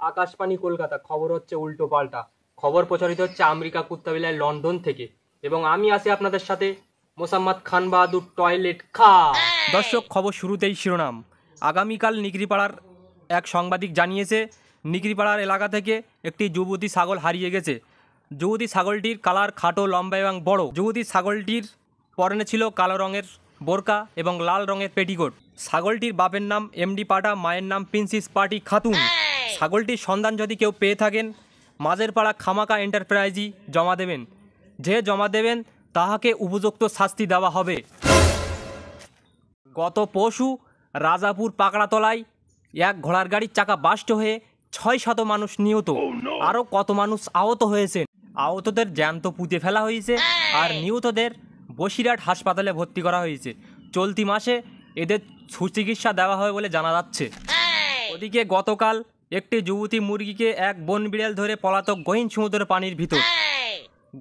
আকাশবাণী কলকাতা, খবর হচ্ছে উল্টো পাল্টা। খবর প্রচারিত হচ্ছে আমেরিকা কুত্তাবিলায় লন্ডন থেকে, এবং আমি আছি আপনাদের সাথে মোসাম্মদ খান বাহাদুর টয়লেট খা। দর্শক, খবর শুরুতেই শিরোনাম। আগামীকাল নিকরিপাড়ার এক সাংবাদিক জানিয়েছে, নিকরিপাড়ার এলাকা থেকে একটি যুবতী ছাগল হারিয়ে গেছে। যুবতী ছাগলটির কালার খাটো, লম্বা এবং বড়। যুবতী ছাগলটির পরনে ছিল কালো রঙের বোরকা এবং লাল রঙের পেটিকোট। ছাগলটির বাপের নাম এমডি পাটা, মায়ের নাম প্রিন্সেস পার্টি খাতুন। ছাগলটির সন্ধান যদি কেউ পেয়ে থাকেন, মাঝের পাড়া খামাকা এন্টারপ্রাইজই জমা দেবেন। যে জমা দেবেন তাহাকে উপযুক্ত শাস্তি দেওয়া হবে। গত পরশু রাজাপুর পাকড়াতলায় এক ঘোড়ার গাড়ির চাকা বাস্ট হয়ে ৬শত মানুষ নিহত, আরও কত মানুষ আহত হয়েছেন। আহতদের জ্যান্ত পুঁতে ফেলা হয়েছে আর নিহতদের বসিরহাট হাসপাতালে ভর্তি করা হয়েছে। চলতি মাসে এদের সুচিকিৎসা দেওয়া হবে বলে জানা যাচ্ছে। ওদিকে গতকাল একটি যুবতী মুরগিকে এক বন বিড়াল ধরে পলাতক গহীন সমুদ্রের পানির ভিতর।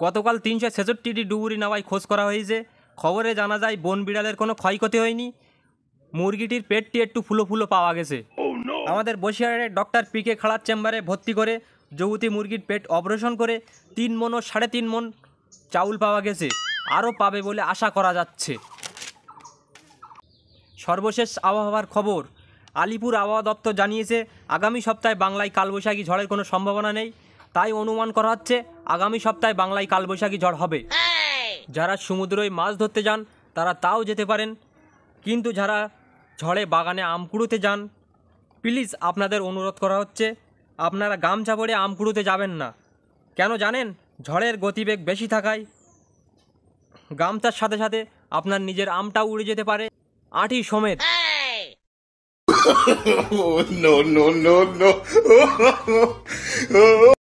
গতকাল ৩৬৬টি ডুবুরি নামায় খোঁজ করা হয়েছে। খবরে জানা যায় বন বিড়ালের কোনো ক্ষয়ক্ষতি হয়নি। মুরগিটির পেটটি একটু ফুলো ফুলো পাওয়া গেছে। আমাদের বসিরহাটের ডক্টর পিকে খাড়ার চেম্বারে ভর্তি করে যুবতী মুরগির পেট অপারেশন করে ৩ মণ ও ৩.৫ মণ চাউল পাওয়া গেছে, আরও পাবে বলে আশা করা যাচ্ছে। সর্বশেষ আবহাওয়ার খবর। আলিপুর আবহাওয়া দপ্তর জানিয়েছে, আগামী সপ্তাহে বাংলায় কালবৈশাখী ঝড়ের কোনো সম্ভাবনা নেই। তাই অনুমান করা হচ্ছে আগামী সপ্তাহে বাংলায় কালবৈশাখী ঝড় হবে। যারা সমুদ্রে মাছ ধরতে যান তারা তাও যেতে পারেন, কিন্তু যারা ঝড়ে বাগানে আম কুড়োতে যান, প্লিজ আপনাদের অনুরোধ করা হচ্ছে আপনারা গামছা পরে আম কুড়োতে যাবেন না। কেন জানেন? ঝড়ের গতিবেগ বেশি থাকায় গামছার সাথে সাথে আপনার নিজের আমটাও উড়ে যেতে পারে, আঁটি সমেত। No, no, no, no.